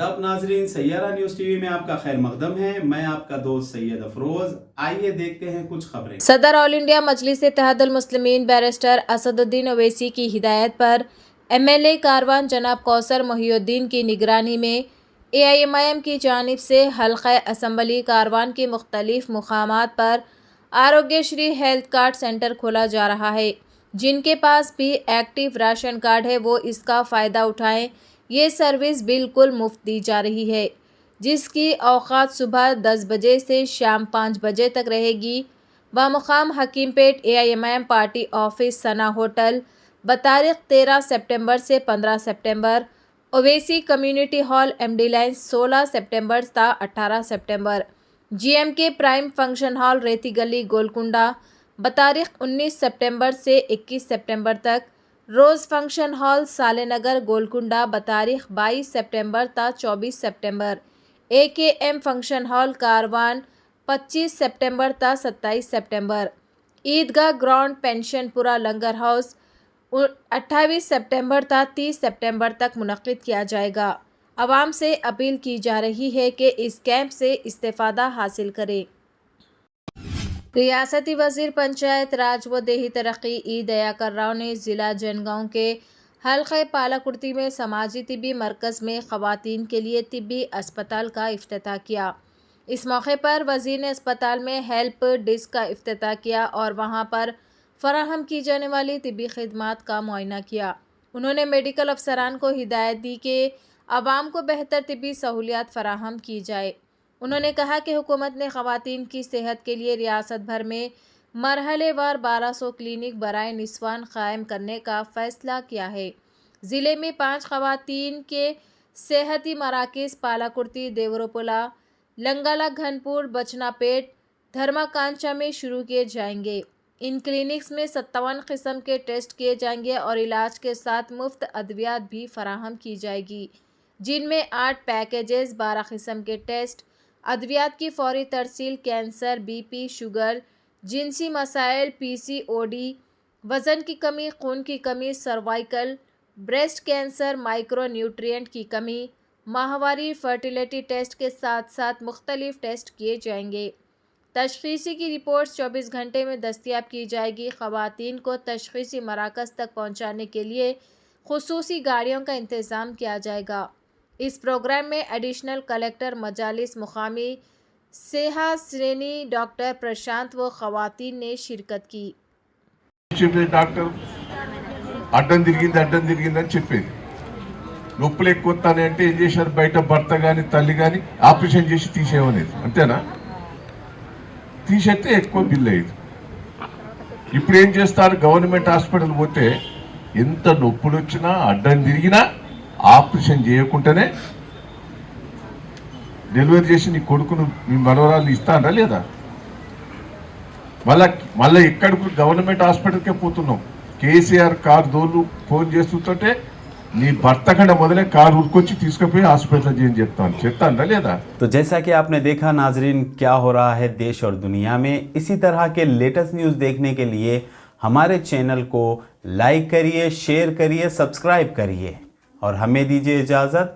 आदाब नाजरीन, Saiyaara news TV में आपका खैर मकदम है। मैं आपका दोस्त सैयद अफरोज। आइए देखते हैं कुछ खबरें। सदर ऑल इंडिया मजलिस इत्तेहादुल मुस्लिमीन बैरिस्टर असदुद्दीन ओवैसी की हिदायत पर MLA कारवान जनाब कौसर मोहिउद्दीन की निगरानी में AIMIM की जानिब से हल्क़ा असम्बली कारवान के मुख्तलिफ मुकामात पर आरोग्यश्री हेल्थ कार्ड सेंटर खोला जा रहा है। जिनके पास भी एक्टिव राशन कार्ड है वो इसका फ़ायदा उठाएं। ये सर्विस बिल्कुल मुफ्त दी जा रही है, जिसकी औक़ात सुबह 10 बजे से शाम 5 बजे तक रहेगी। बामुकाम Hakimpet AIMIM party office Sana hotel बतारीख 13 सितंबर से 15 सितंबर, Owaisi community hall MD line 16 सितंबर ता 18 सितंबर, GMK prime function hall Reti Gali Golconda बतारीख 19 सितंबर से 21 सितंबर तक, रोज़ फंक्शन हॉल सालेनगर गोलकुंडा बतारीख 22 सितंबर ता 24 सितंबर, AKM फंक्शन हॉल कारवान 25 सितंबर ता 27 सितंबर, ईदगाह ग्राउंड पेंशनपुरा लंगर हाउस 28 सितंबर ता 30 सितंबर तक मुनक्किद किया जाएगा। आवाम से अपील की जा रही है कि इस कैंप से इस्तेफादा हासिल करें। रियासती वज़ीर पंचायत राज व देही तरक्की ई दयाकर राव ने ज़िला जनगांव के हल्क़े पालाकुर्ती में समाजी तिब्बी मरकज़ में ख़वातीन के लिए तिब्बी अस्पताल का इफ्तिताह किया। इस मौके पर वज़ीर ने अस्पताल में हेल्प डेस्क का इफ्तिताह किया और वहां पर फराहम की जाने वाली तिब्बी खिदमात का मुआयना किया। उन्होंने मेडिकल अफसरान को हिदायत दी कि आवाम को बेहतर तिब्बी सहूलियात फराहम की जाए। उन्होंने कहा कि हुकूमत ने ख़वातीन की सेहत के लिए रियासत भर में मरहलेवार 1200 क्लिनिक बराए निस्वान कायम करने का फ़ैसला किया है। ज़िले में 5 ख़वातीन के सेहती मराकिज़ पालाकुर्ती, देवरोपोला, लंगाला, घनपुर, बचनापेट, धर्माकांचा में शुरू किए जाएंगे। इन क्लिनिक्स में 57 किस्म के टेस्ट किए जाएंगे और इलाज के साथ मुफ्त अद्वियात भी फराहम की जाएगी, जिनमें 8 पैकेजेस, 12 किस्म के टेस्ट, अद्वियात की फौरी तरसील, कैंसर, BP, शुगर, जिनसी मसाइल, PCOD, वज़न की कमी, खून की कमी, cervical, breast cancer, micro nutrient की कमी, माहवारी, फर्टिलिटी टेस्ट के साथ साथ मुख्तलिफ टेस्ट किए जाएंगे। तशख़ीसी की रिपोर्ट्स 24 घंटे में दस्तयाब की जाएगी। ख़वातीन को तशख़ीसी मराकज़ तक पहुँचाने के लिए खुसूसी गाड़ियों का इंतज़ाम किया जाएगा। इस प्रोग्राम में एडिशनल कलेक्टर मजालिस मुकामी सेहा श्रेणी डॉक्टर प्रशांत व ख़वातीन ने शिरकत की। డాక్టర్ అడ్డం తిరిగిందని చెప్పేది. నొప్పులు ఎక్కువ వస్తాయి అంటే ఏం చేశారు, బయట భర్త కానీ తల్లి కానీ ఆపరేషన్ చేసి తీసేయమనేది. అంతేనా? తీసేస్తే ఎక్కువ బిల్ అయ్యేది. ఇప్పుడు ఏం చేస్తారు, గవర్నమెంట్ హాస్పిటల్ పోతే ఎంత నొప్పులు వచ్చినా అడ్డం తిరిగినా ఆపరేషన్ చేయకుండానే డెలివరీ చేసి నీ కొడుకును మీ మనవరాలు ఇస్తారా లేదా? మళ్ళీ ఎక్కడికి గవర్నమెంట్ హాస్పిటల్కే పోతున్నాం. కేసీఆర్ కారు దోళ్ళు ఫోన్ చేస్తుంటే నీ భర్త కంటే మొదలే కారు ఉరుకొచ్చి తీసుకుపోయి హాస్పిటల్ చేయని చెప్తాను లేదా? तो जैसा कि आपने देखा नाजरीन, क्या हो रहा है देश और दुनिया में, इसी तरह के लेटेस्ट न्यूज़ देखने के लिए हमारे चैनल को लाइक करिए, शेयर करिए, सब्सक्राइब करिए और हमें दीजिए इजाज़त।